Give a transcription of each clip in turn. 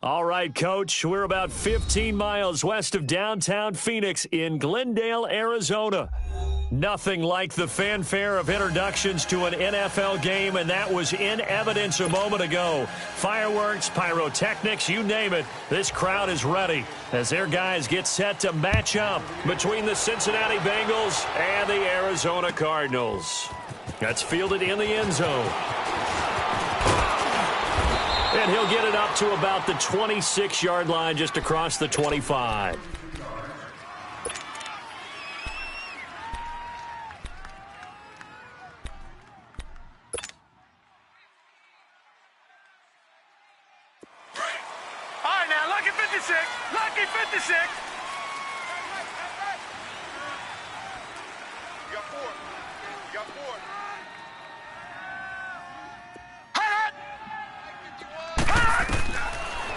All right, Coach, we're about 15 miles west of downtown Phoenix in Glendale, Arizona. Nothing like the fanfare of introductions to an NFL game, and that was in evidence a moment ago. Fireworks, pyrotechnics, you name it. This crowd is ready as their guys get set to match up between the Cincinnati Bengals and the Arizona Cardinals. That's fielded in the end zone. And he'll get it up to about the 26-yard line just across the 25. All right, now, lucky 56. Lucky 56. You got four. You got four.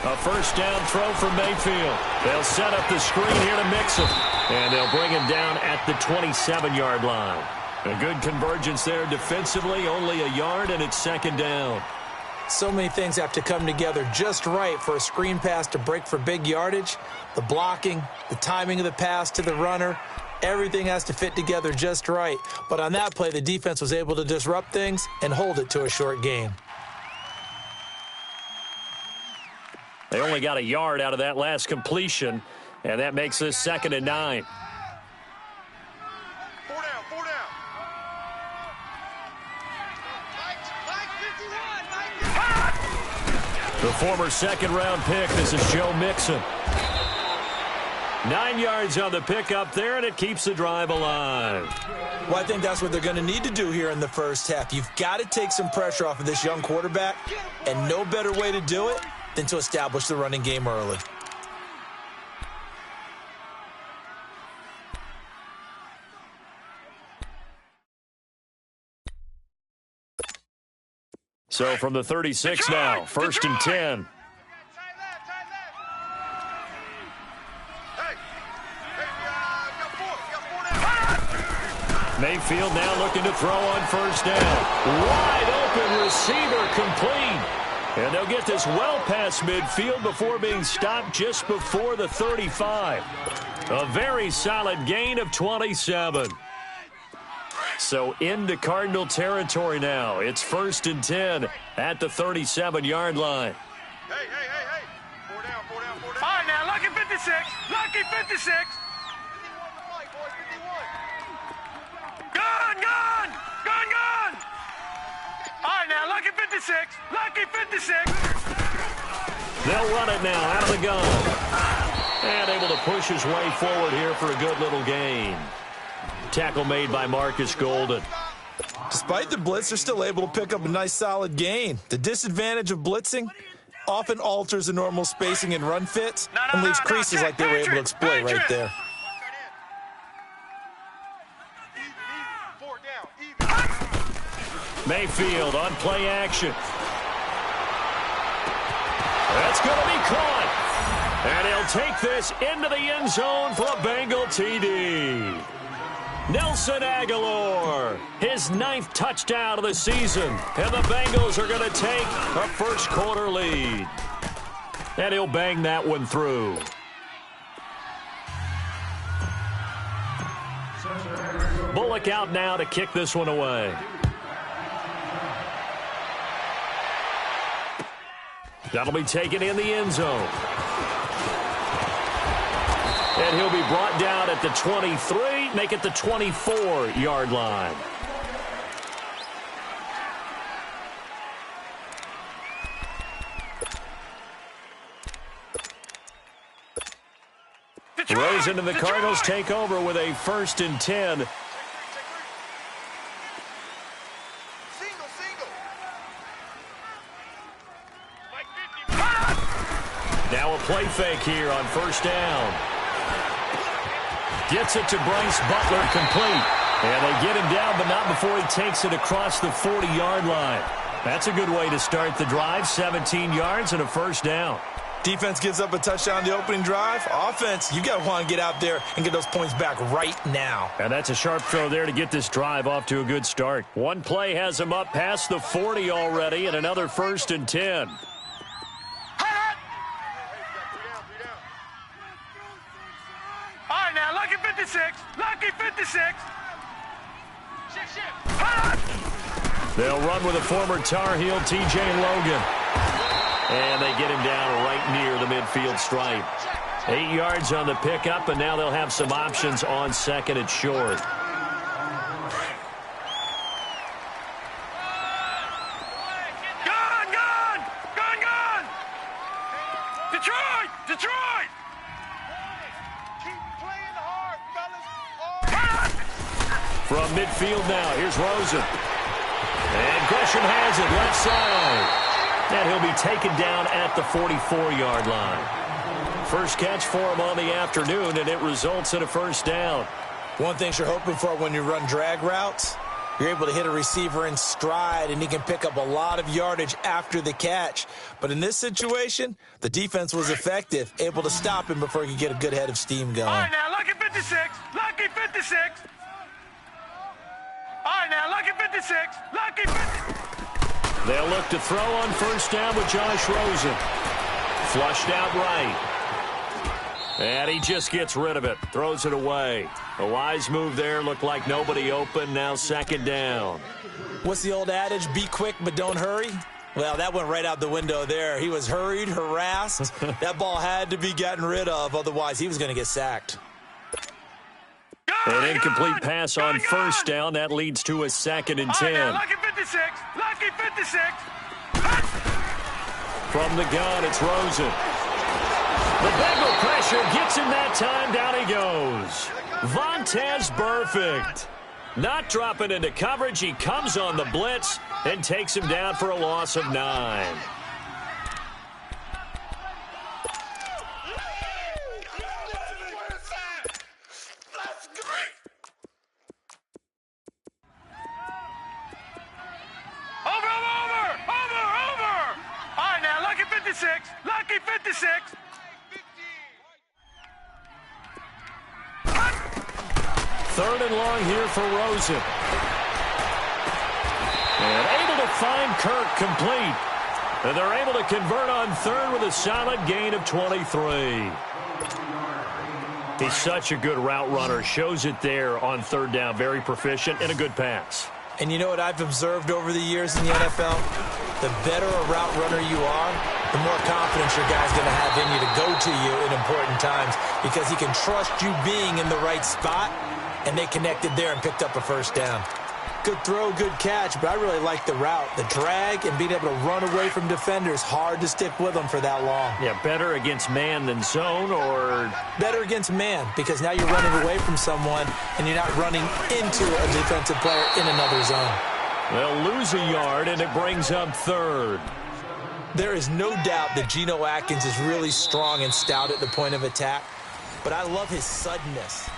A first down throw for Mayfield. They'll set up the screen here to mix him. And they'll bring him down at the 27-yard line. A good convergence there defensively, only a yard, and it's second down. So many things have to come together just right for a screen pass to break for big yardage. The blocking, the timing of the pass to the runner, everything has to fit together just right. But on that play, the defense was able to disrupt things and hold it to a short gain. They only got a yard out of that last completion, and that makes this 2nd and 9. Four down, four down. The former second-round pick, this is Joe Mixon. 9 yards on the pickup there, and it keeps the drive alive. Well, I think that's what they're going to need to do here in the first half. You've got to take some pressure off of this young quarterback, and no better way to do it than to establish the running game early. So from the 36 now, 1st and 10. Mayfield now looking to throw on 1st down. Wide open receiver complete. And they'll get this well past midfield before being stopped just before the 35. A very solid gain of 27. So into Cardinal territory now. It's 1st and 10 at the 37-yard line. Hey. Four down, four down, four down. All right, now, lucky 56. Lucky 56. 51 to fight, boys, 51. Gone. All right, now, lucky 56. Lucky 56. They'll run it now out of the gun. And able to push his way forward here for a good little gain. Tackle made by Marcus Golden. Despite the blitz, they're still able to pick up a nice solid gain. The disadvantage of blitzing often alters the normal spacing and run fits and leaves creases like they were able to exploit right there. Mayfield on play action. That's going to be caught. And he'll take this into the end zone for a Bengal TD. Nelson Aguilar, his 9th touchdown of the season. And the Bengals are going to take a first-quarter lead. And he'll bang that one through. Bullock out now to kick this one away. That'll be taken in the end zone. And he'll be brought down at the 23, make it the 24-yard line. Rosen and the Cardinals take over with a 1st and 10. Now a play fake here on 1st down. Gets it to Bryce Butler complete. And they get him down, but not before he takes it across the 40-yard line. That's a good way to start the drive. 17 yards and a 1st down. Defense gives up a touchdown the opening drive. Offense, you got to want to get out there and get those points back right now. And that's a sharp throw there to get this drive off to a good start. One play has him up past the 40 already, and another 1st and 10. 56. Lucky 56. They'll run with a former Tar Heel, T.J. Logan. And they get him down right near the midfield stripe. 8 yards on the pickup, and now they'll have some options on second and short. Detroit! Detroit! Keep playing hard, fellas. From midfield now, here's Rosen. And Gresham has it left side. And he'll be taken down at the 44-yard line. First catch for him on the afternoon, and it results in a first down. One thing you're hoping for when you run drag routes, you're able to hit a receiver in stride, and he can pick up a lot of yardage after the catch. But in this situation, the defense was effective, able to stop him before he could get a good head of steam going. All right, now, lucky 56. Lucky 56. All right, now, lucky 56. Lucky 56. They'll look to throw on first down with Josh Rosen. Flushed out right. And he just gets rid of it. Throws it away. A wise move there. Looked like nobody open. Now second down. What's the old adage? Be quick, but don't hurry. Well, that went right out the window there. He was hurried, harassed. That ball had to be gotten rid of. Otherwise, he was going to get sacked. An incomplete pass on first down. That leads to a second and 10. Now, lucky 56. Lucky 56. From the gun, it's Rosen. The Bengal pressure gets him that time. Down he goes. Vontaze Burfict. Not dropping into coverage. He comes on the blitz and takes him down for a loss of 9. Lucky 56. Third and long here for Rosen. And able to find Kirk complete. And they're able to convert on third with a solid gain of 23. He's such a good route runner. Shows it there on third down. Very proficient and a good pass. And you know what I've observed over the years in the NFL? The better a route runner you are, the more confidence your guy's going to have in you to go to you in important times because he can trust you being in the right spot, and they connected there and picked up a first down. Good throw, good catch, but I really like the route. The drag and being able to run away from defenders, hard to stick with them for that long. Yeah, better against man than zone, or? Better against man, because now you're running away from someone and you're not running into a defensive player in another zone. They'll lose a yard, and it brings up third. There is no doubt that Geno Atkins is really strong and stout at the point of attack, but I love his suddenness.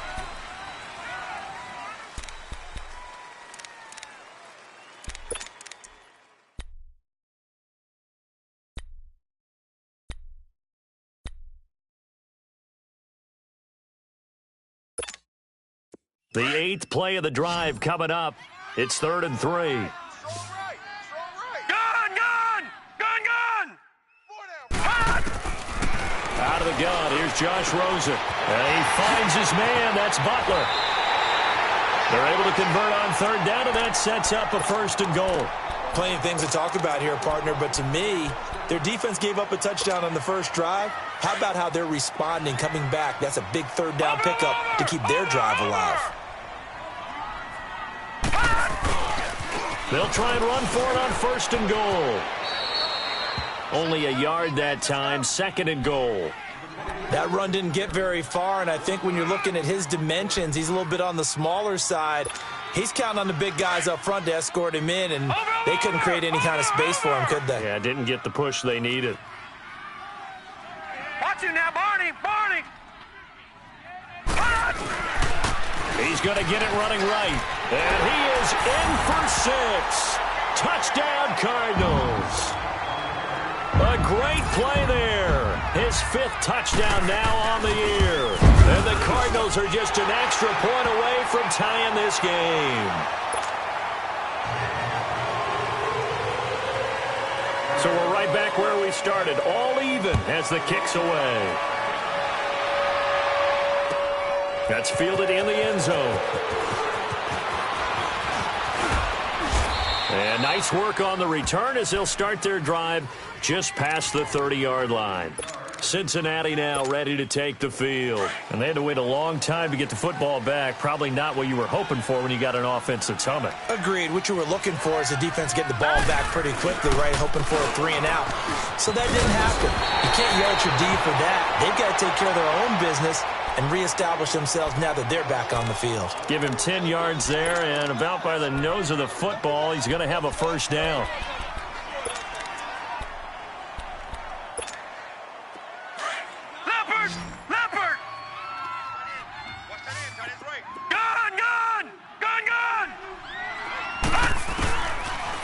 The 8th play of the drive coming up. It's 3rd and 3. Gun! Out of the gun, here's Josh Rosen. And he finds his man, that's Butler. They're able to convert on third down, and that sets up a 1st and goal. Plenty of things to talk about here, partner, but to me, their defense gave up a touchdown on the first drive. How about how they're responding, coming back? That's a big third down pickup to keep their drive alive. They'll try and run for it on 1st and goal. Only a yard that time, 2nd and goal. That run didn't get very far, and I think when you're looking at his dimensions, he's a little bit on the smaller side. He's counting on the big guys up front to escort him in, and they couldn't create any kind of space for him, could they? Yeah, didn't get the push they needed. Watch him now, Barney! He's going to get it running right. And he is in for 6. Touchdown, Cardinals. A great play there. His 5th touchdown now on the year. And the Cardinals are just an extra point away from tying this game. So we're right back where we started. All even as the kick's away. That's fielded in the end zone. And nice work on the return as they'll start their drive just past the 30-yard line. Cincinnati now ready to take the field. And they had to wait a long time to get the football back. Probably not what you were hoping for when you got an offense that's humming. Agreed. What you were looking for is the defense getting the ball back pretty quickly, right? Hoping for a 3 and out. So that didn't happen. You can't yell at your D for that. They've got to take care of their own business and reestablish themselves now that they're back on the field. Give him 10 yards there, and about by the nose of the football, he's going to have a first down.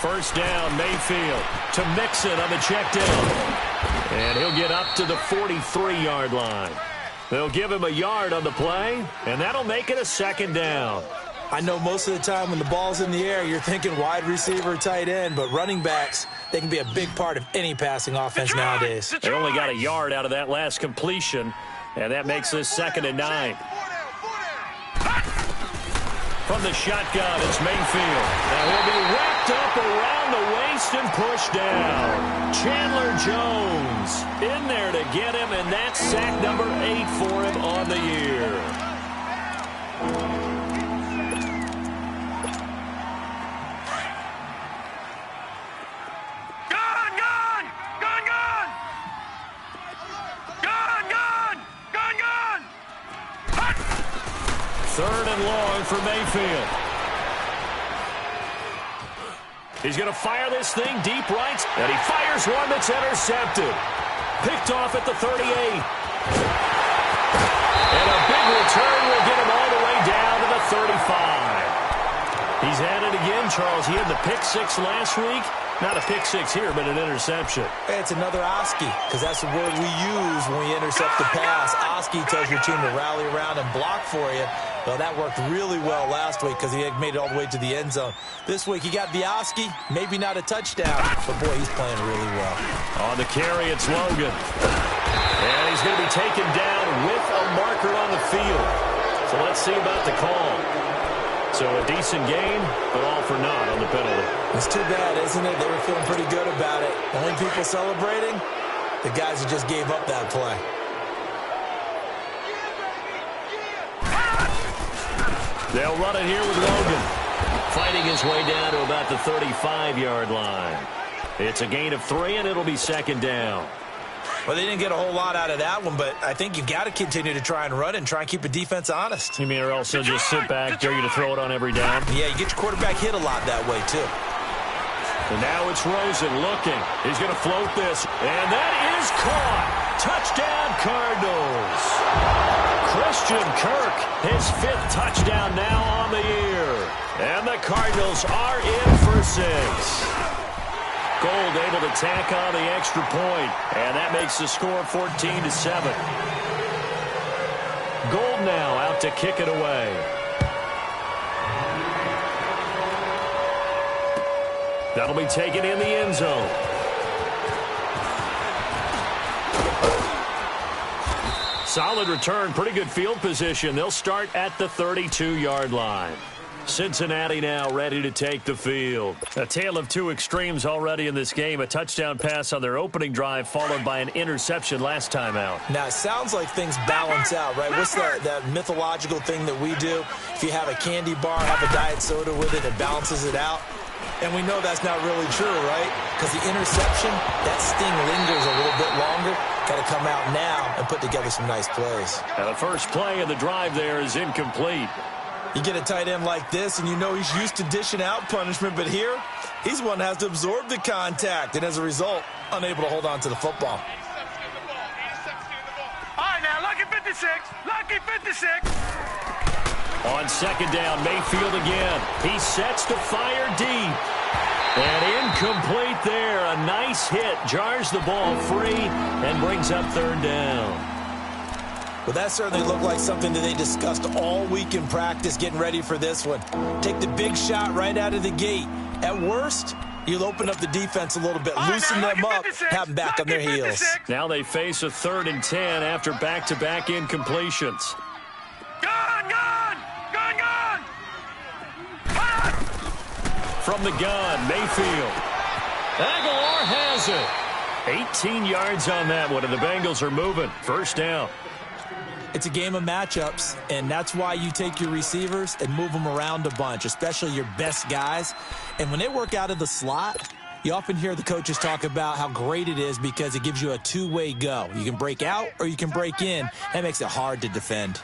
First down, Mayfield to Mixon on the check down. And he'll get up to the 43-yard line. They'll give him a yard on the play, and that'll make it a second down. I know most of the time when the ball's in the air, you're thinking wide receiver, tight end, but running backs, they can be a big part of any passing offense nowadays. They only got a yard out of that last completion, and that makes this 2nd and 9. From the shotgun, it's Mayfield. Now he'll be wrapped up around the waist and pushed down. Chandler Jones in there to get him, and that's sack number 8 for him on the year. Third and long for Mayfield. He's going to fire this thing deep right, and he fires one that's intercepted. Picked off at the 38. And a big return will get him all the way down to the 35. He's at it again, Charles. He had the pick 6 last week. Not a pick 6 here, but an interception. Hey, it's another Oski, because that's the word we use when we intercept the pass. Oski tells your team to rally around and block for you. Well, that worked really well last week because he had made it all the way to the end zone. This week, he got the Oski, maybe not a touchdown, but boy, he's playing really well. On the carry, it's Logan. And he's going to be taken down with a marker on the field. So let's see about the call. So a decent game, but all for naught on the penalty. It's too bad, isn't it? They were feeling pretty good about it. Only people celebrating, the guys who just gave up that play. They'll run it here with Logan. Fighting his way down to about the 35-yard line. It's a gain of 3, and it'll be 2nd down. Well, they didn't get a whole lot out of that one, but I think you've got to continue to try and run and try and keep the defense honest. You mean or also just sit back, dare you to throw it on every down? Yeah, you get your quarterback hit a lot that way, too. And now it's Rosen looking. He's going to float this, and that is caught. Touchdown, Cardinals. Christian Kirk, his 5th touchdown now on the year. And the Cardinals are in for 6. Gold able to tack on the extra point, and that makes the score 14-7. Gold now out to kick it away. That'll be taken in the end zone. Solid return, pretty good field position. They'll start at the 32-yard line. Cincinnati now ready to take the field. A tale of two extremes already in this game. A touchdown pass on their opening drive followed by an interception last time out. Now, it sounds like things balance out, right? What's that mythological thing that we do? If you have a candy bar, have a diet soda with it, it balances it out. And we know that's not really true, right? Because the interception, that sting lingers a little bit longer. Got to come out now and put together some nice plays. Now the first play of the drive there is incomplete. You get a tight end like this, and you know he's used to dishing out punishment, but here, he's one that has to absorb the contact, and as a result, unable to hold on to the football. All right, now, lucky 56, lucky 56. On second down, Mayfield again. He sets to fire deep. And incomplete there. A nice hit. Jars the ball free and brings up third down. Well, that certainly looked like something that they discussed all week in practice getting ready for this one. Take the big shot right out of the gate. At worst, you'll open up the defense a little bit, loosen them up, have them back on their heels. Now they face a 3rd and 10 after back-to-back incompletions. Gone! from the gun. Mayfield. Aguilar has it. 18 yards on that one, and the Bengals are moving. First down. It's a game of matchups, and that's why you take your receivers and move them around a bunch, especially your best guys. And when they work out of the slot, you often hear the coaches talk about how great it is because it gives you a two-way go. You can break out or you can break in. That makes it hard to defend.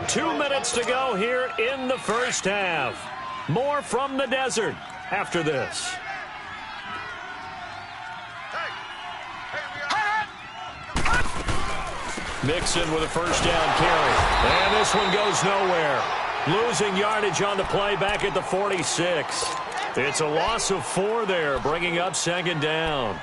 2 minutes to go here in the first half. More from the desert after this. Mixon with a first down carry. And this one goes nowhere. Losing yardage on the play back at the 46. It's a loss of 4 there, bringing up second down.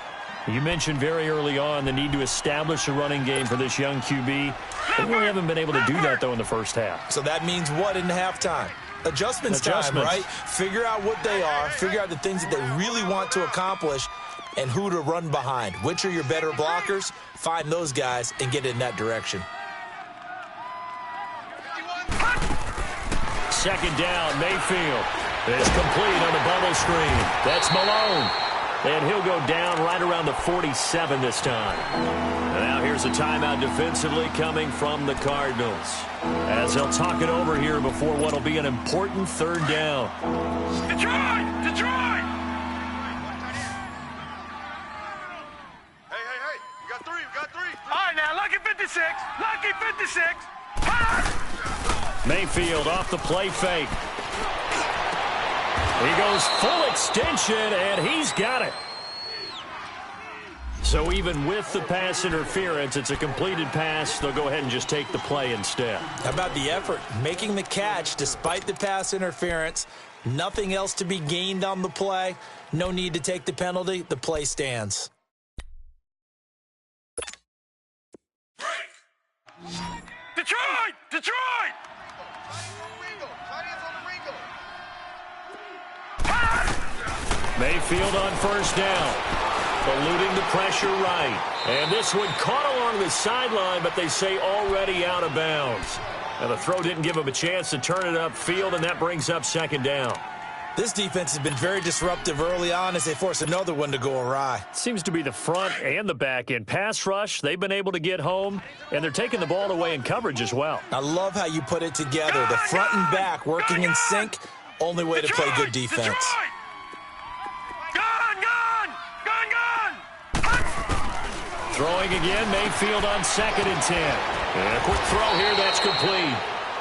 You mentioned very early on the need to establish a running game for this young QB. They really haven't been able to do that, though, in the first half. So that means what in halftime? Adjustments time, right? Figure out what they are, figure out the things that they really want to accomplish, and who to run behind. Which are your better blockers? Find those guys and get in that direction. Second down, Mayfield. It's complete on the bubble screen. That's Malone. And he'll go down right around the 47 this time. And now here's a timeout defensively coming from the Cardinals, as they'll talk it over here before what will be an important third down. Detroit! Detroit! Hey, you got three, All right, now, lucky 56, lucky 56. Mayfield off the play fake. He goes full extension, and he's got it. So even with the pass interference, it's a completed pass. They'll go ahead and just take the play instead. How about the effort? Making the catch despite the pass interference. Nothing else to be gained on the play. No need to take the penalty. The play stands. Detroit! Detroit! Mayfield on first down. Eluding the pressure right. And this one caught along the sideline, but they say already out of bounds. And the throw didn't give him a chance to turn it upfield, and that brings up second down. This defense has been very disruptive early on as they force another one to go awry. Seems to be the front and the back end. Pass rush, they've been able to get home, and they're taking the ball away in coverage as well. I love how you put it together. The front and back working in sync. Only way to play good defense. Throwing again, Mayfield on 2nd and 10. And a quick throw here, that's complete.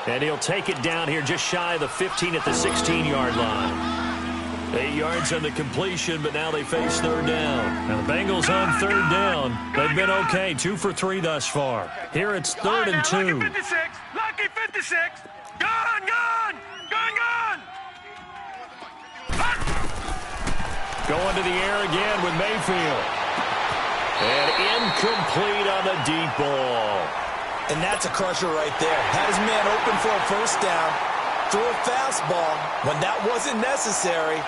And he'll take it down here just shy of the 15 at the 16-yard line. 8 yards on the completion, but now they face third down. Now the Bengals on third down. They've been okay, 2 for 3 thus far. Here it's 3rd and 2. Lucky 56, lucky 56. Gone! Going to the air again with Mayfield. And incomplete on the deep ball. And that's a crusher right there. Had his man open for a first down. Threw a fastball when that wasn't necessary.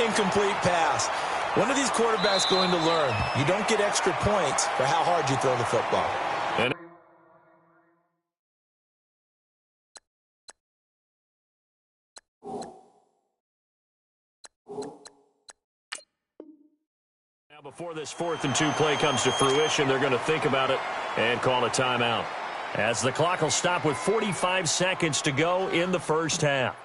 Incomplete pass. One of these quarterbacks going to learn. You don't get extra points for how hard you throw the football. And before this 4th and 2 play comes to fruition, they're going to think about it and call a timeout, as the clock will stop with 45 seconds to go in the first half.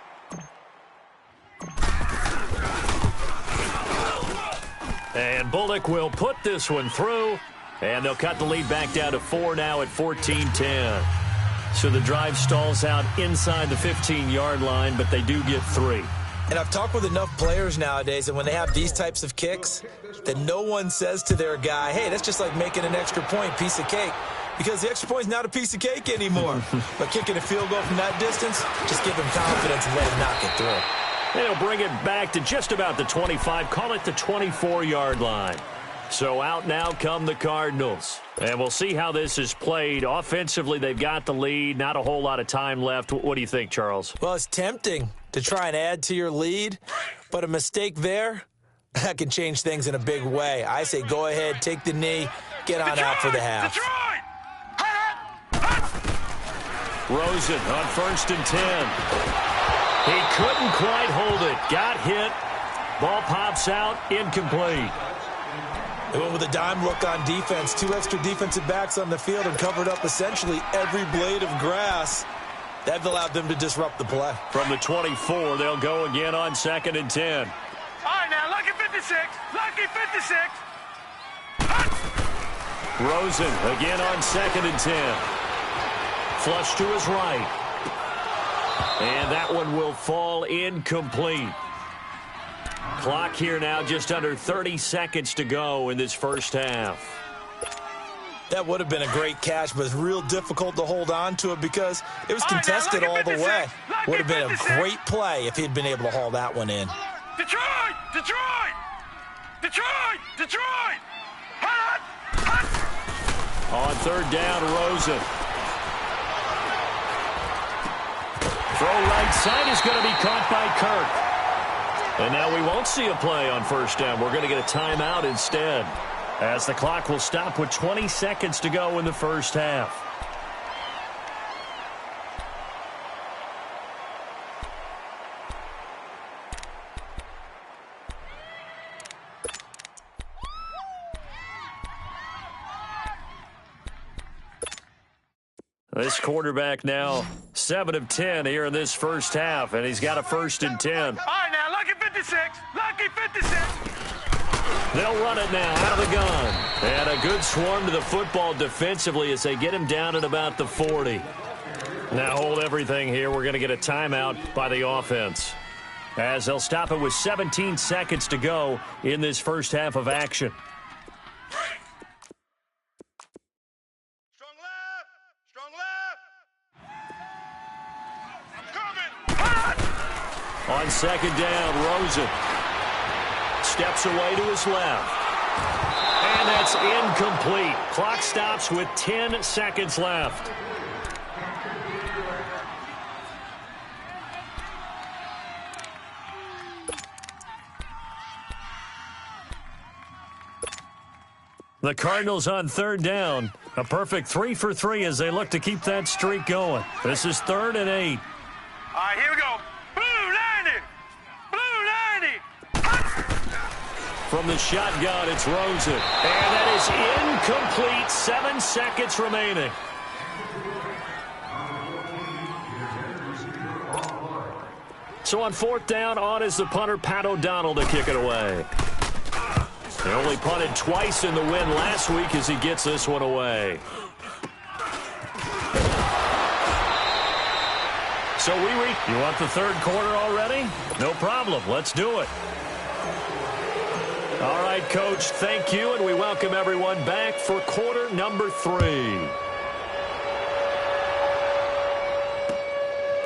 And Bullock will put this one through, and they'll cut the lead back down to 4 now at 14-10. So the drive stalls out inside the 15-yard line, but they do get 3. And I've talked with enough players nowadays, and when they have these types of kicks, that no one says to their guy, hey, that's just like making an extra point, piece of cake. Because the extra point is not a piece of cake anymore. But kicking a field goal from that distance, just give him confidence and let him knock it through. They'll bring it back to just about the 25, call it the 24-yard line. So out now come the Cardinals. And we'll see how this is played. Offensively, they've got the lead. Not a whole lot of time left. What do you think, Charles? Well, it's tempting to try and add to your lead, but a mistake there, that can change things in a big way. I say go ahead, take the knee, get on out for the half. Rosen on 1st and 10. He couldn't quite hold it. Got hit. Ball pops out. Incomplete. They went with a dime look on defense. 2 extra defensive backs on the field and covered up essentially every blade of grass. That allowed them to disrupt the play. From the 24, they'll go again on 2nd and 10. All right, now, lucky 56. Lucky 56. Rosen again on 2nd and 10. Flush to his right. And that one will fall incomplete. Clock here now, just under 30 seconds to go in this first half. That would have been a great catch, but it's real difficult to hold on to it because it was contested all the way. Would have been a great play if he'd been able to haul that one in. Detroit! Detroit! Detroit! Detroit! Hot! On 3rd down, Rosen. Throw right side is going to be caught by Kirk. And now we won't see a play on 1st down. We're going to get a timeout instead, as the clock will stop with 20 seconds to go in the first half. This quarterback now 7 of 10 here in this first half, and he's got a 1st and 10. All right, now, lucky 56. Lucky 56. They'll run it now out of the gun. And a good swarm to the football defensively as they get him down at about the 40. Now hold everything here. We're going to get a timeout by the offense, as they'll stop it with 17 seconds to go in this first half of action. On 2nd down, Rosen steps away to his left. And that's incomplete. Clock stops with 10 seconds left. The Cardinals on 3rd down. A perfect 3 for 3 as they look to keep that streak going. This is 3rd and 8. All right, here we go. From the shotgun, it's Rosen. And that is incomplete. 7 seconds remaining. So on 4th down, on is the punter, Pat O'Donnell, to kick it away. He only punted twice in the win last week as he gets this one away. So you want the 3rd quarter already? No problem. Let's do it. All right, Coach, thank you, and we welcome everyone back for quarter number 3.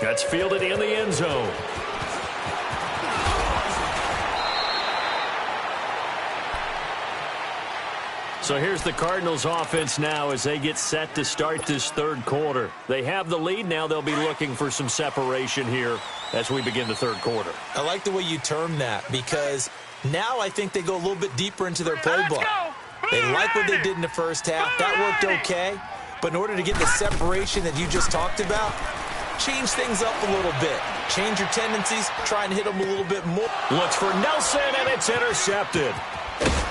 That's fielded in the end zone. So here's the Cardinals offense now as they get set to start this 3rd quarter. They have the lead. Now they'll be looking for some separation here as we begin the 3rd quarter. I like the way you term that because now I think they go a little bit deeper into their playbook. They like what they did in the first half. That worked okay. But in order to get the separation that you just talked about, change things up a little bit. Change your tendencies. Try and hit them a little bit more. Looks for Nelson, and it's intercepted.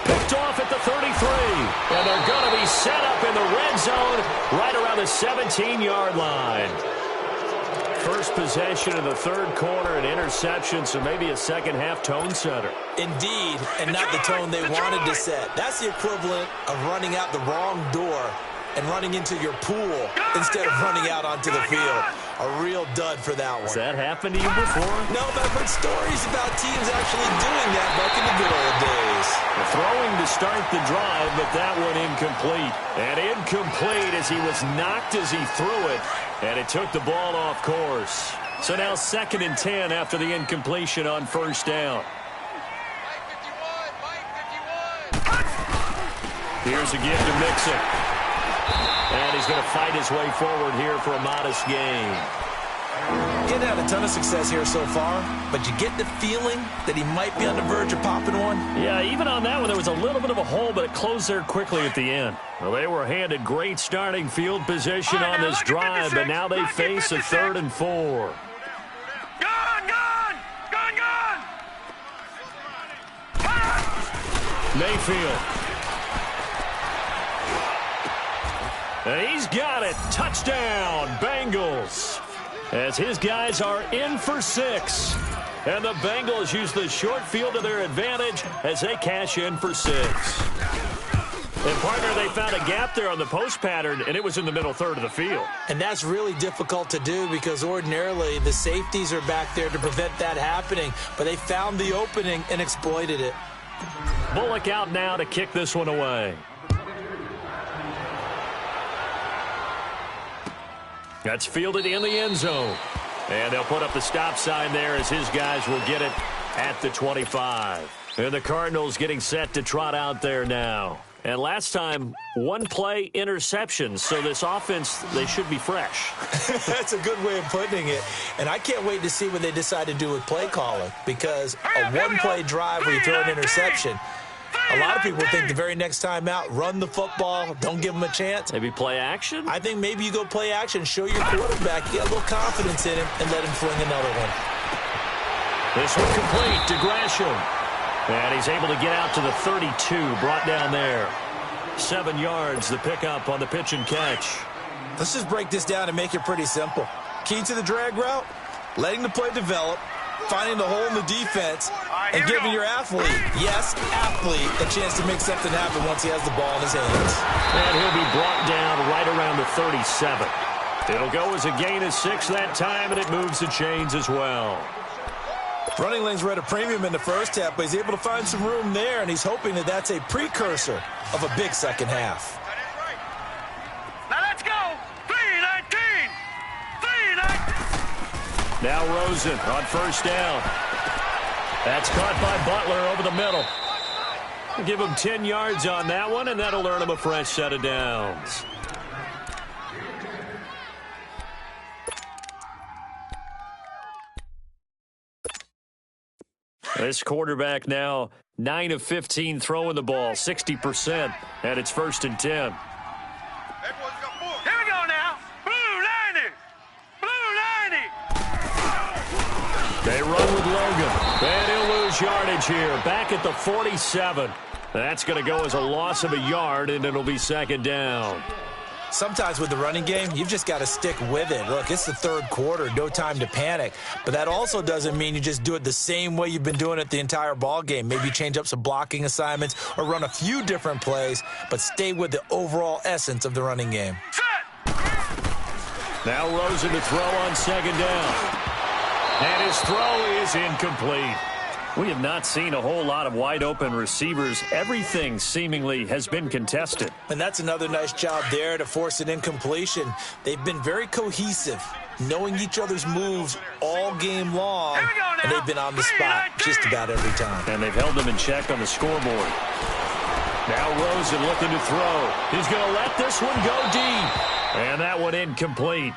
Picked off at the 33. And they're going to be set up in the red zone right around the 17-yard line. First possession of the 3rd quarter, an interception, so maybe a second-half tone setter. Indeed, and not the tone they wanted to set. That's the equivalent of running out the wrong door and running into your pool instead of running out onto the field. A real dud for that one. Has that happened to you before? No, but I've heard stories about teams actually doing that back in the good old days. Throwing to start the drive, but that one incomplete. And incomplete as he was knocked as he threw it, and it took the ball off course. So now 2nd and 10 after the incompletion on 1st down. Here's a give to Mixon. And he's going to fight his way forward here for a modest gain. Getting had a ton of success here so far, but you get the feeling that he might be on the verge of popping one. Yeah, even on that one, there was a little bit of a hole, but it closed there quickly at the end. Well, they were handed great starting field position on this drive, but now they face a 3rd and 4. Mayfield. And he's got it. Touchdown, Bengals. As his guys are in for 6. And the Bengals use the short field to their advantage as they cash in for 6. And, partner, they found a gap there on the post pattern, and it was in the middle third of the field. And that's really difficult to do because ordinarily the safeties are back there to prevent that happening. But they found the opening and exploited it. Bullock out now to kick this one away. That's fielded in the end zone. And they'll put up the stop sign there as his guys will get it at the 25. And the Cardinals getting set to trot out there now. And last time, 1 play interception. So this offense, they should be fresh. That's a good way of putting it. And I can't wait to see what they decide to do with play calling. Because a 1-play drive where you throw an interception, a lot of people think the very next time out, run the football, don't give them a chance. Maybe play action? I think maybe you go play action, show your quarterback, get a little confidence in him, and let him fling another one. This one complete to Gresham. And he's able to get out to the 32, brought down there. 7 yards, the pickup on the pitch and catch. Let's just break this down and make it pretty simple. Key to the drag route, letting the play develop, finding the hole in the defense, and giving your athlete, yes, athlete, a chance to make something happen once he has the ball in his hands. And he'll be brought down right around the 37. It'll go as a gain of 6 that time, and it moves the chains as well. Running lanes were at a premium in the first half, but he's able to find some room there, and he's hoping that that's a precursor of a big second half. Now let's go. 3-19. 3-19. Now Rosen on first down. That's caught by Butler over the middle. We'll give him 10 yards on that one, and that'll earn him a fresh set of downs. This quarterback now 9 of 15 throwing the ball, 60%, and it's 1st and 10. Here we go now. Blue 90. Blue 90. They run with Logan, and he'll lose yardage here. Back at the 47. That's going to go as a loss of a yard, and it'll be 2nd down. Sometimes with the running game, you've just got to stick with it. Look, it's the 3rd quarter, no time to panic. But that also doesn't mean you just do it the same way you've been doing it the entire ball game. Maybe change up some blocking assignments or run a few different plays, but stay with the overall essence of the running game. Now Rosen to throw on 2nd down. And his throw is incomplete. We have not seen a whole lot of wide-open receivers. Everything seemingly has been contested. And that's another nice job there to force an incompletion. They've been very cohesive, knowing each other's moves all game long, and they've been on the spot just about every time. And they've held them in check on the scoreboard. Now Rosen looking to throw. He's going to let this one go deep. And that one incomplete.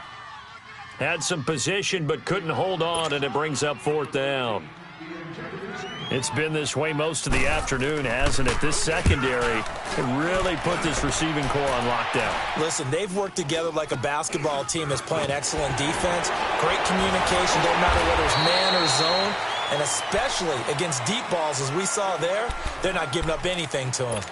Had some position but couldn't hold on, and it brings up 4th down. It's been this way most of the afternoon, hasn't it? This secondary can really put this receiving core on lockdown. Listen, they've worked together like a basketball team that's playing excellent defense. Great communication, don't matter whether it's man or zone. And especially against deep balls, as we saw there, they're not giving up anything to them.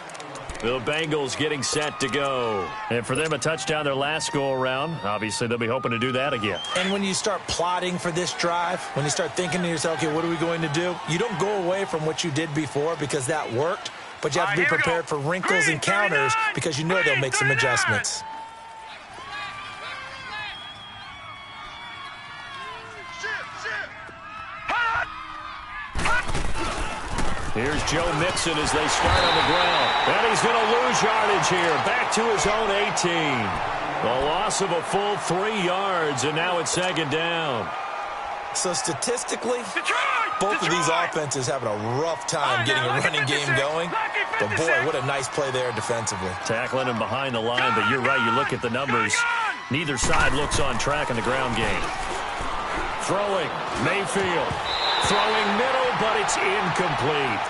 The Bengals getting set to go. And for them, a touchdown their last go-around. Obviously, they'll be hoping to do that again. And when you start plotting for this drive, when you start thinking to yourself, okay, what are we going to do? You don't go away from what you did before because that worked, but you have to be prepared for wrinkles and counters because you know they'll make some adjustments. Here's Joe Mixon as they start on the ground. And he's going to lose yardage here. Back to his own 18. A loss of a full 3 yards, and now it's 2nd down. So statistically, both of these offenses having a rough time getting a running game going. But, boy, what a nice play there defensively. Tackling him behind the line, but you're right. You look at the numbers. Neither side looks on track in the ground game. Throwing, Mayfield. Throwing middle, but it's incomplete.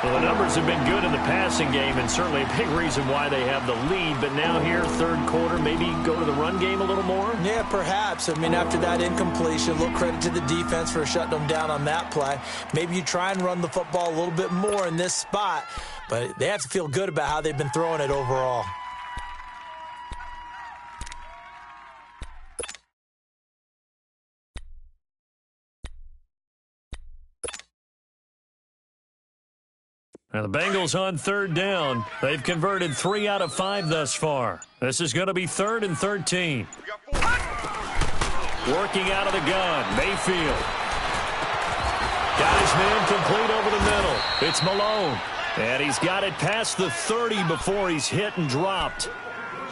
Well, the numbers have been good in the passing game, and certainly a big reason why they have the lead. But now here, third quarter, maybe go to the run game a little more? Yeah, perhaps. I mean, after that incompletion, a little credit to the defense for shutting them down on that play. Maybe you try and run the football a little bit more in this spot, but they have to feel good about how they've been throwing it overall. Now the Bengals on third down. They've converted 3 out of 5 thus far. This is going to be 3rd and 13. Working out of the gun, Mayfield. Got his man complete over the middle. It's Malone. And he's got it past the 30 before he's hit and dropped.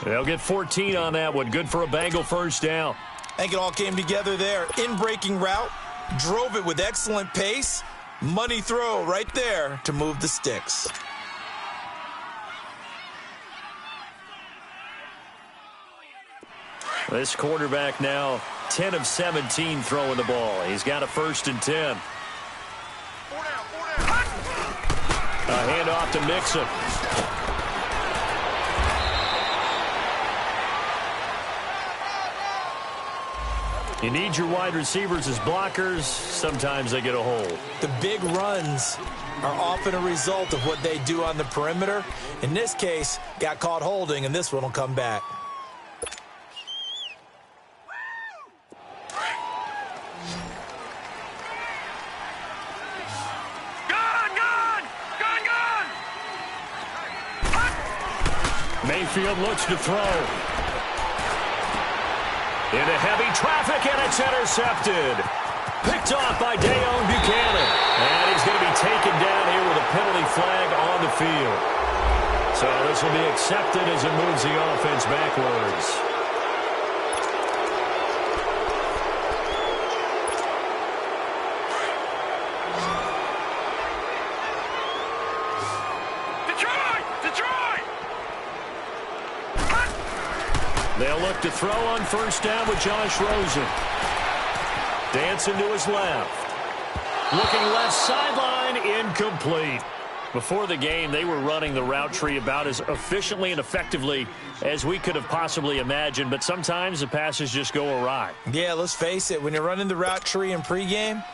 They'll get 14 on that one. Good for a Bengal first down. I think it all came together there. In-breaking route, drove it with excellent pace. Money throw right there to move the sticks. This quarterback now 10 of 17 throwing the ball. He's got a 1st and 10. A handoff to Mixon. You need your wide receivers as blockers. Sometimes they get a hold. The big runs are often a result of what they do on the perimeter. In this case, got caught holding, and this one will come back. Mayfield looks to throw. Into heavy traffic, and it's intercepted. Picked off by Dayon Buchanan. And he's going to be taken down here with a penalty flag on the field. So this will be accepted as it moves the offense backwards. They'll look to throw on first down with Josh Rosen. Dancing to his left. Looking left sideline, incomplete. Before the game, they were running the route tree about as efficiently and effectively as we could have possibly imagined, but sometimes the passes just go awry. Yeah, let's face it. When you're running the route tree in pregame,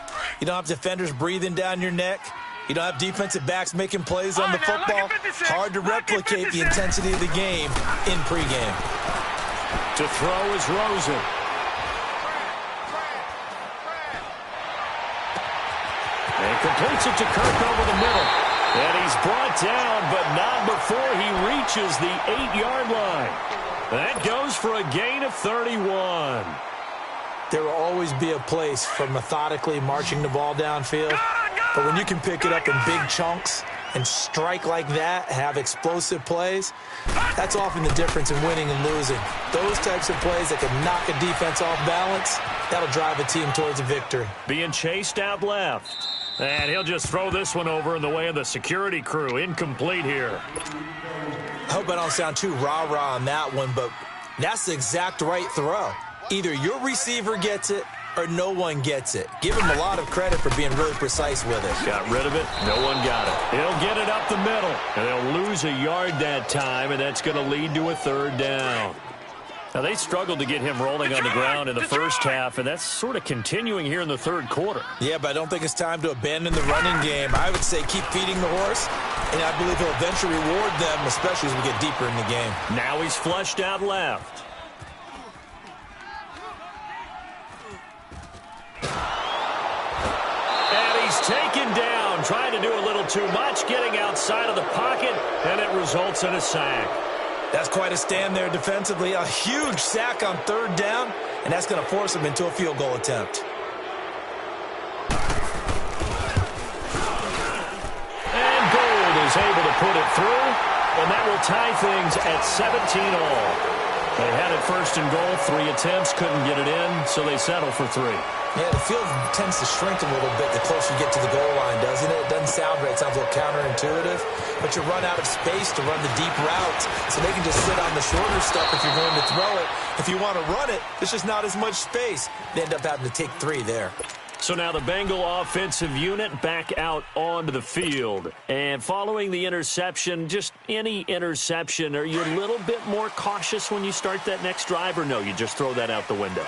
you don't have defenders breathing down your neck. You don't have defensive backs making plays on the football. Hard to replicate the intensity of the game in pregame. To throw is Rosen. And completes it to Kirk over the middle. And he's brought down, but not before he reaches the 8-yard line. That goes for a gain of 31. There will always be a place for methodically marching the ball downfield. But when you can pick it up in big chunks and strike like that, have explosive plays, that's often the difference in winning and losing. Those types of plays that can knock a defense off balance, that'll drive a team towards a victory. Being chased out left. And he'll just throw this one over in the way of the security crew. Incomplete here. I hope I don't sound too rah-rah on that one, but that's the exact right throw. Either your receiver gets it or no one gets it. Give him a lot of credit for being really precise with it. Got rid of it. No one got it. He'll get it up the middle. And they'll lose a yard that time, and that's going to lead to a 3rd down. Now, they struggled to get him rolling on the ground in the first half, and that's sort of continuing here in the 3rd quarter. Yeah, but I don't think it's time to abandon the running game. I would say keep feeding the horse, and I believe he'll eventually reward them, especially as we get deeper in the game. Now he's flushed out left. Taken down, trying to do a little too much, getting outside of the pocket, and it results in a sack. That's quite a stand there defensively. A huge sack on 3rd down, and that's going to force him into a field goal attempt. And Gold is able to put it through, and that will tie things at 17 all. They had it first and goal. 3 attempts, couldn't get it in, so they settle for 3. Yeah, the field tends to shrink a little bit the closer you get to the goal line, doesn't it? It doesn't sound right. It sounds a little counterintuitive. But you run out of space to run the deep routes, so they can just sit on the shorter stuff if you're going to throw it. If you want to run it, there's just not as much space. They end up having to take 3 there. So now the Bengal offensive unit back out onto the field. And following the interception, just any interception, are you a little bit more cautious when you start that next drive, or no, you just throw that out the window?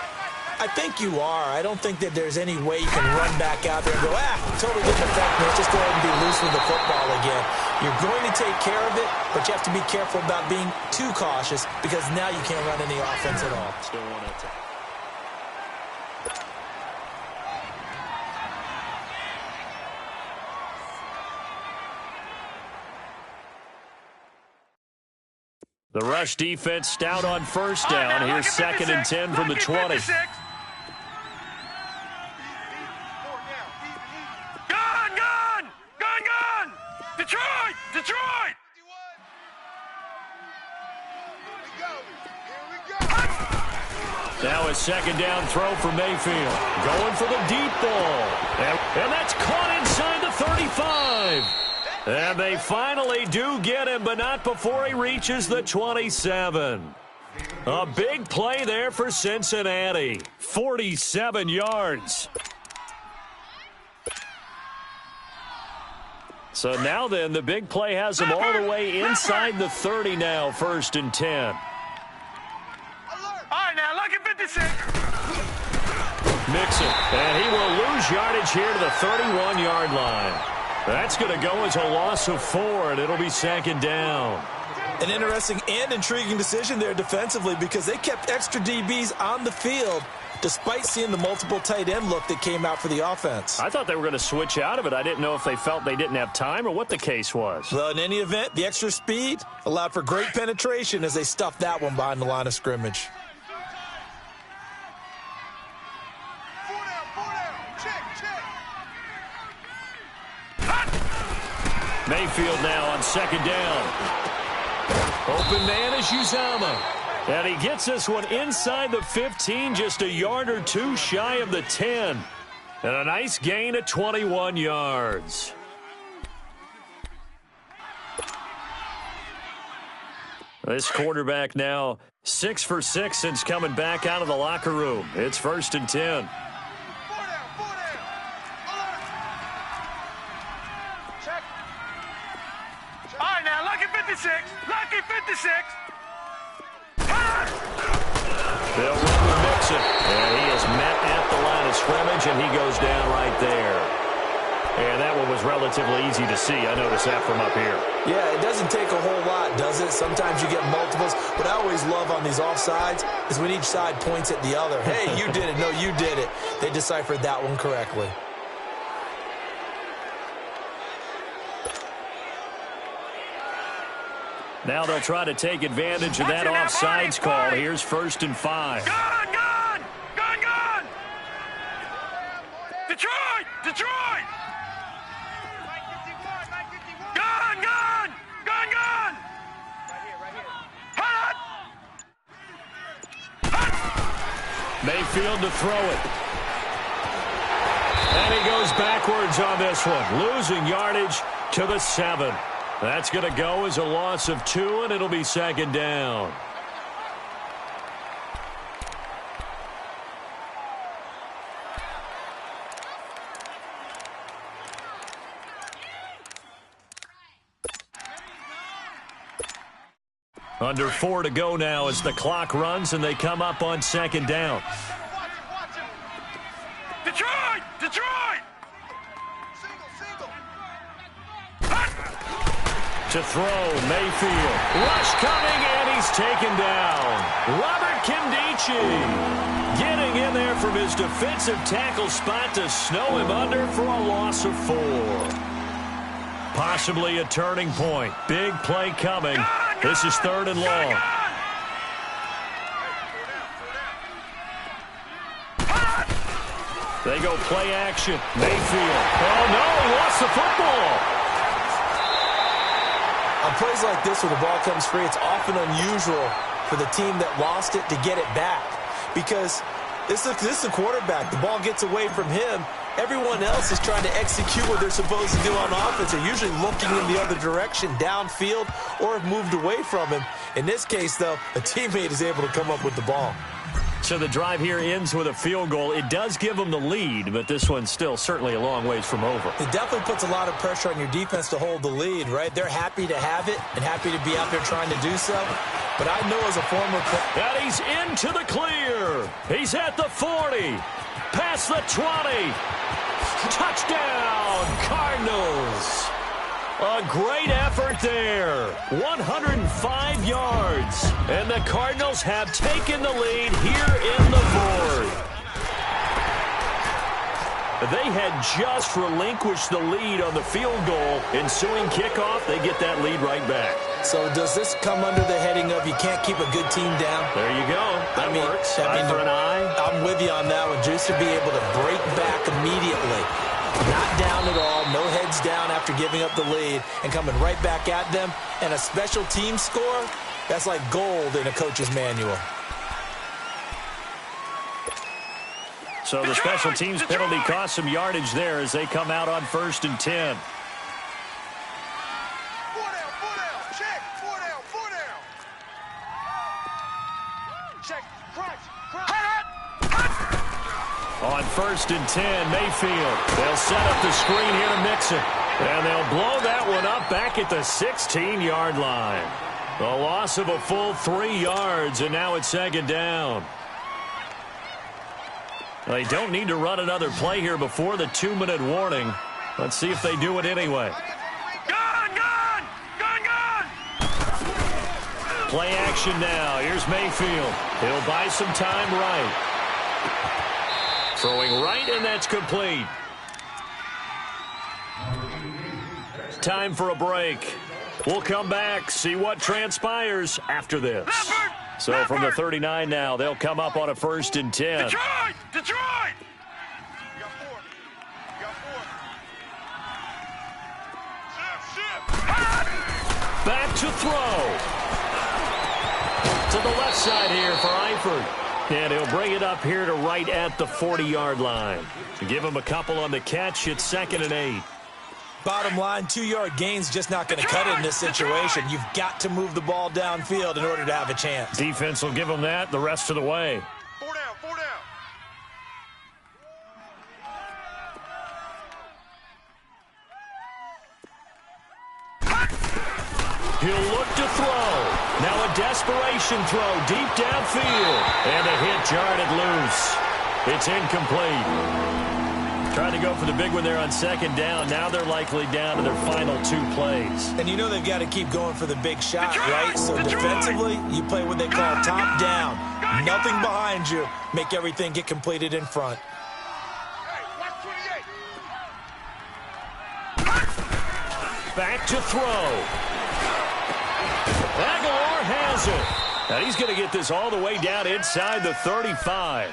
I think you are. I don't think that there's any way you can run back out there and go, totally didn't affect me. Let's just go ahead and be loose with the football again. You're going to take care of it, but you have to be careful about being too cautious because now you can't run any offense at all. Still want to attack. The rush defense stout on first down. Here's 2nd and 10 from the 20. Gun! Detroit! Now a 2nd down throw for Mayfield. Going for the deep ball. And that's caught inside the 35. And they finally do get him, but not before he reaches the 27. A big play there for Cincinnati. 47 yards. So now then, the big play has him all the way inside the 30 now, 1st and 10. All right, now, lucky 56. Mixon, and he will lose yardage here to the 31-yard line. That's going to go as a loss of 4, and it'll be 2nd down. An interesting and intriguing decision there defensively because they kept extra DBs on the field despite seeing the multiple tight end look that came out for the offense. I thought they were going to switch out of it. I didn't know if they felt they didn't have time or what the case was. Well, in any event, the extra speed allowed for great penetration as they stuffed that one behind the line of scrimmage. Mayfield now on 2nd down. Open man is Uzama. And he gets this one inside the 15, just a yard or 2 shy of the 10. And a nice gain of 21 yards. This quarterback now 6 for 6 since coming back out of the locker room. It's 1st and 10. Lucky 56. They'll run with Mixon. And he is met at the line of scrimmage, and he goes down right there. And that one was relatively easy to see. I noticed that from up here. Yeah, it doesn't take a whole lot, does it? Sometimes you get multiples. What I always love on these offsides is when each side points at the other. Hey, you did it. No, you did it. They deciphered that one correctly. Now they'll try to take advantage of that offsides call. Here's 1st and 5. Gun! Detroit! Gun! Hut! Mayfield to throw it. And he goes backwards on this one, losing yardage to the 7. That's going to go as a loss of 2, and it'll be 2nd down. Under 4 to go now as the clock runs, and they come up on 2nd down. Detroit! To throw, Mayfield. Rush coming, and he's taken down. Robert Kimdichie getting in there from his defensive tackle spot to snow him under for a loss of 4. Possibly a turning point. Big play coming. This is 3rd and long. They go play action. Mayfield. Oh, no, he lost the football. On plays like this where the ball comes free, it's often unusual for the team that lost it to get it back. Because this is a quarterback. The ball gets away from him. Everyone else is trying to execute what they're supposed to do on offense. They're usually looking in the other direction, downfield, or have moved away from him. In this case, though, a teammate is able to come up with the ball. So the drive here ends with a field goal. It does give them the lead, but this one's still certainly a long ways from over. It definitely puts a lot of pressure on your defense to hold the lead, right? They're happy to have it and happy to be out there trying to do so. But I know as a former player... And he's into the clear. He's at the 40. Past the 20. Touchdown, Cardinals. A great effort there. 105 yards. And the Cardinals have taken the lead here in the fourth. They had just relinquished the lead on the field goal. Ensuing kickoff, they get that lead right back. So does this come under the heading of you can't keep a good team down? There you go. That works. Eye for an eye. I'm with you on that one. Just to be able to break back immediately. Not down at all. No heads down after giving up the lead and coming right back at them. And a special team score, that's like gold in a coach's manual. So the special teams penalty cost some yardage there as they come out on 1st and 10. On 1st and 10, Mayfield. They'll set up the screen here to Mixon. And they'll blow that one up back at the 16-yard line. The loss of a full 3 yards, and now it's 2nd down. They don't need to run another play here before the 2-minute warning. Let's see if they do it anyway. Gun! Play action now. Here's Mayfield. He'll buy some time right. Throwing right, and that's complete. Time for a break. We'll come back, see what transpires after this. So from the 39 now, they'll come up on a 1st and 10. Detroit! Back to throw. To the left side here for Eifert. And he'll bring it up here to right at the 40-yard line. To give him a couple on the catch, it's 2nd and 8. Bottom line, 2-yard gain's just not going to cut it in this situation. You've got to move the ball downfield in order to have a chance. Defense will give them that the rest of the way. 4 down. He'll look to throw. Now a desperation throw deep downfield. And a hit jarred it loose. It's incomplete. Trying to go for the big one there on 2nd down. Now they're likely down to their final 2 plays. And you know they've got to keep going for the big shot, right? So defensively, you play what they call top down. Nothing behind you. Make everything get completed in front. Back to throw. Aguilar has it. And he's going to get this all the way down inside the 35.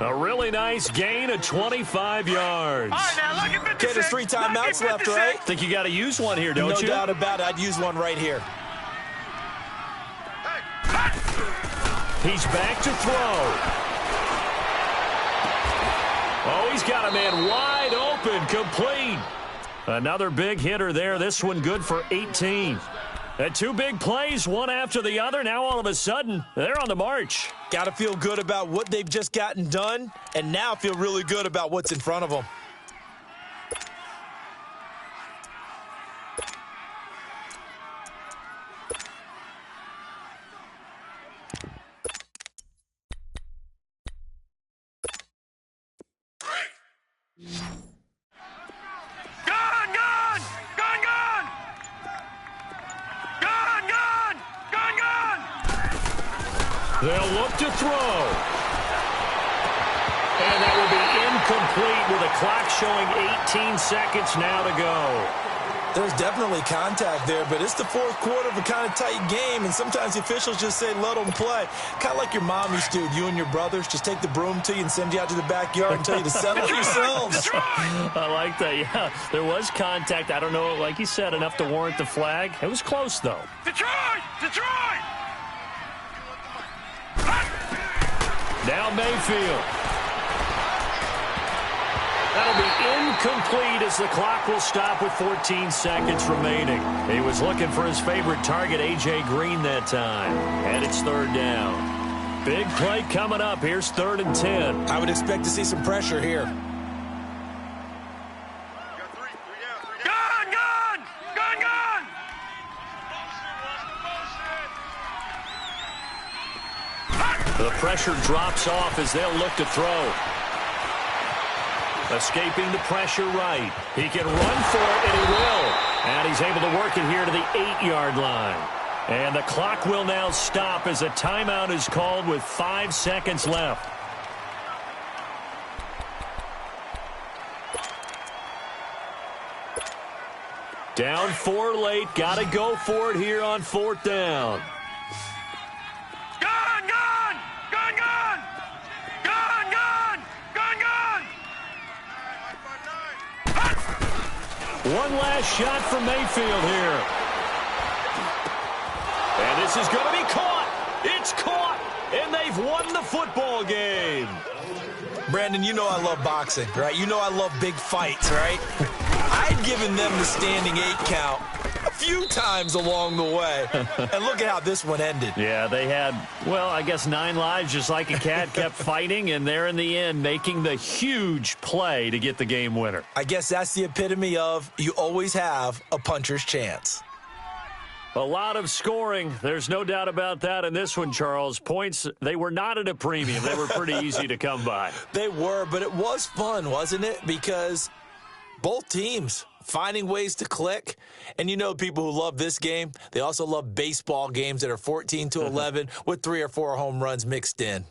A really nice gain of 25 yards. All right, now, look at 56. Okay, there's 3 timeouts left, right? Think you got to use one here, don't you? No doubt about it. I'd use one right here. He's back to throw. Oh, he's got a man wide open, complete. Another big hitter there. This one good for 18. 2 big plays, one after the other. Now all of a sudden, they're on the march. Got to feel good about what they've just gotten done, and now feel really good about what's in front of them. They'll look to throw. And that will be incomplete with the clock showing 18 seconds now to go. There's definitely contact there, but it's the fourth quarter of a kind of tight game, and sometimes the officials just say, let them play. Kind of like your mom used to, you and your brothers, just take the broom to you and send you out to the backyard and tell you to settle yourselves. I like that, yeah. There was contact. I don't know, like you said, enough to warrant the flag. It was close, though. Detroit! Detroit! Now Mayfield. That'll be incomplete as the clock will stop with 14 seconds remaining. He was looking for his favorite target, A.J. Green, that time. And it's third down. Big play coming up. Here's 3rd and 10. I would expect to see some pressure here. Gun! Gun! Gun! Gun! The pressure drops off as they'll look to throw. Escaping the pressure right. He can run for it, and he will. And he's able to work it here to the 8-yard line. And the clock will now stop as a timeout is called with 5 seconds left. Down 4 late. Got to go for it here on 4th down. Gun! Gun! Gun! Gun! Gun! Gun! Gun! Gun! One last shot from Mayfield here. And this is going to be caught. It's caught. And they've won the football game. Brandon, you know I love boxing, right? You know I love big fights, right? I'd given them the standing 8 count a few times along the way. And look at how this one ended. Yeah, they had, well, I guess 9 lives, just like a cat, kept fighting, and they're in the end making the huge play to get the game winner. I guess that's the epitome of you always have a puncher's chance. A lot of scoring. There's no doubt about that in this one, Charles. Points, they were not at a premium. They were pretty easy to come by. They were, but it was fun, wasn't it? Because both teams finding ways to click. And you know people who love this game, they also love baseball games that are 14-11 with 3 or 4 home runs mixed in.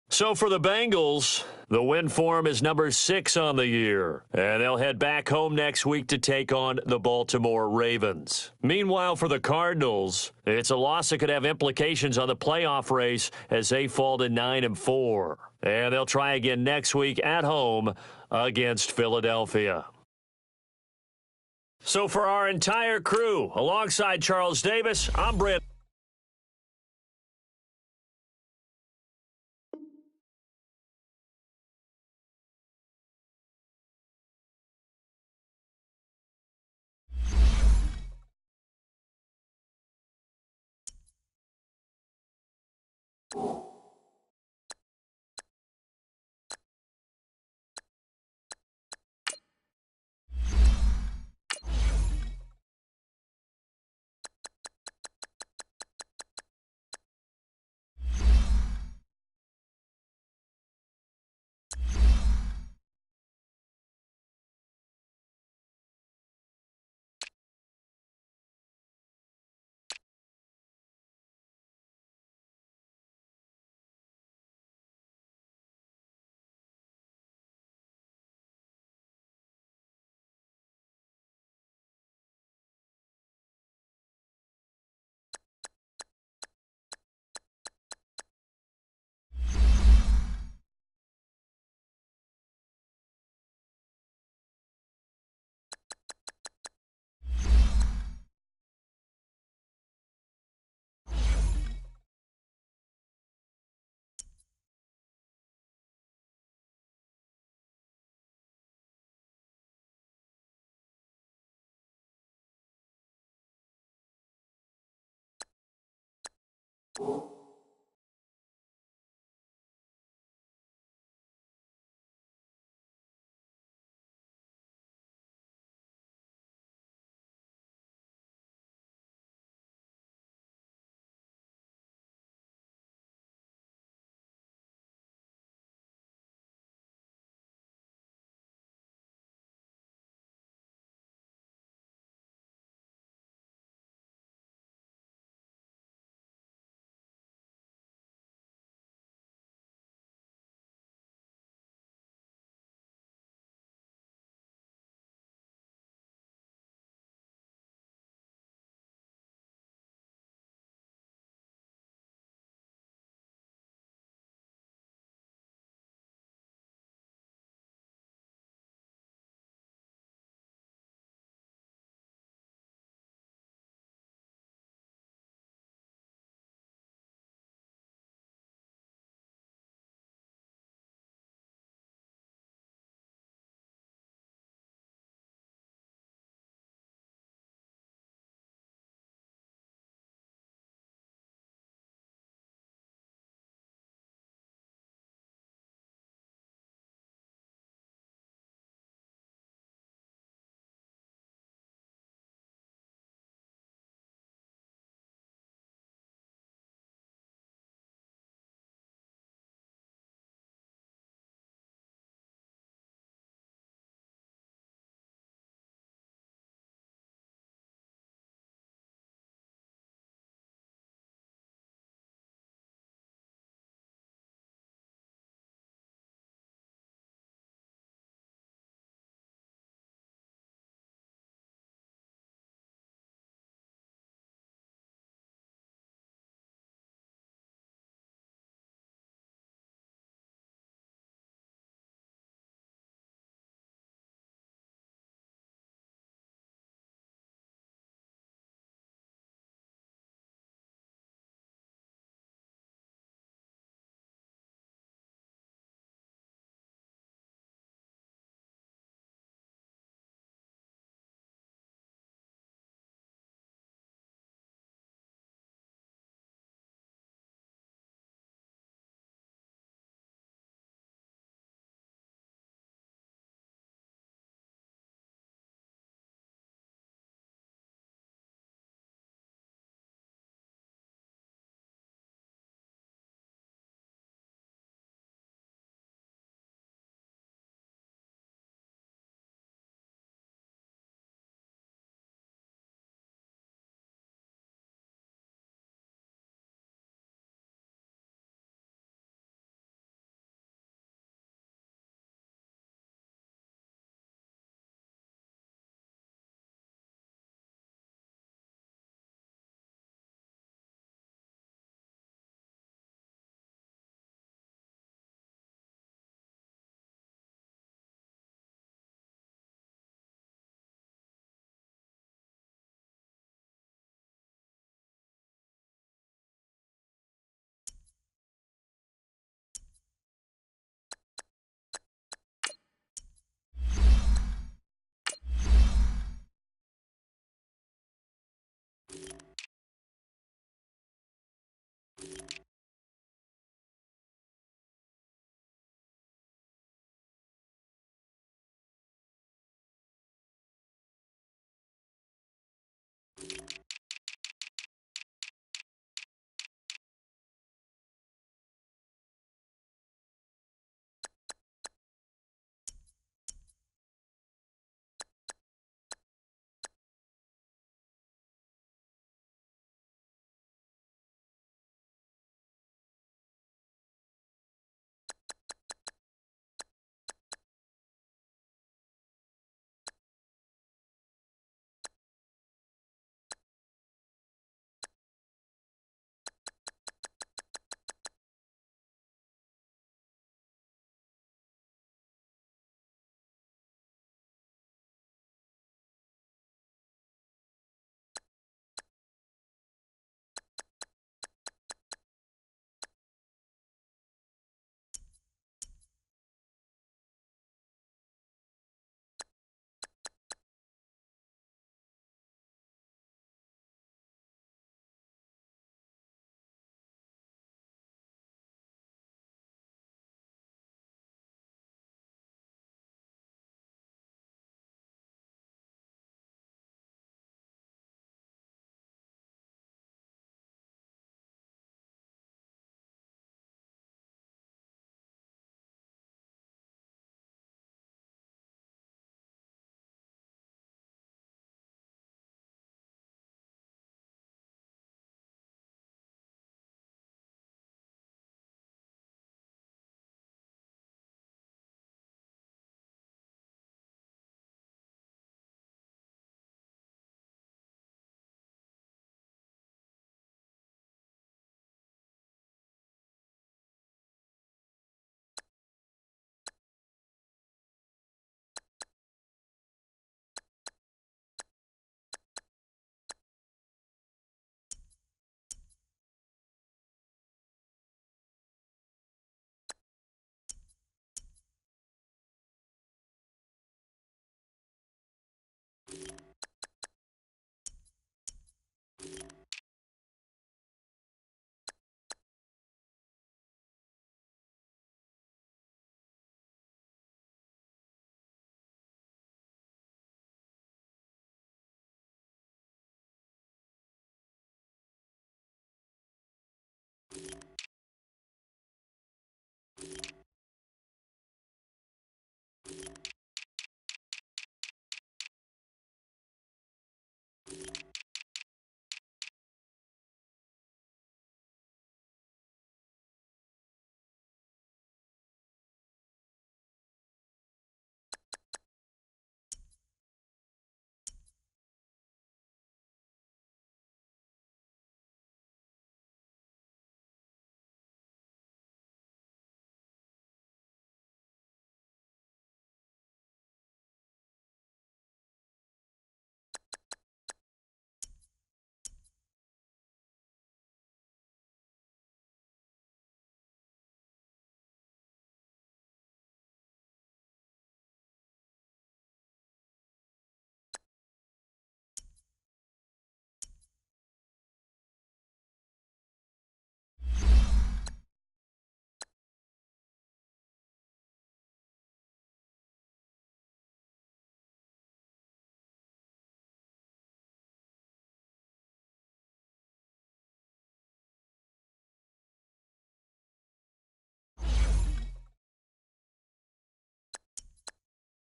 So for the Bengals, the win form is number 6 on the year, and they'll head back home next week to take on the Baltimore Ravens. Meanwhile, for the Cardinals, it's a loss that could have implications on the playoff race as they fall to 9-4. And they'll try again next week at home against Philadelphia. So for our entire crew, alongside Charles Davis, I'm Brent.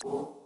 you.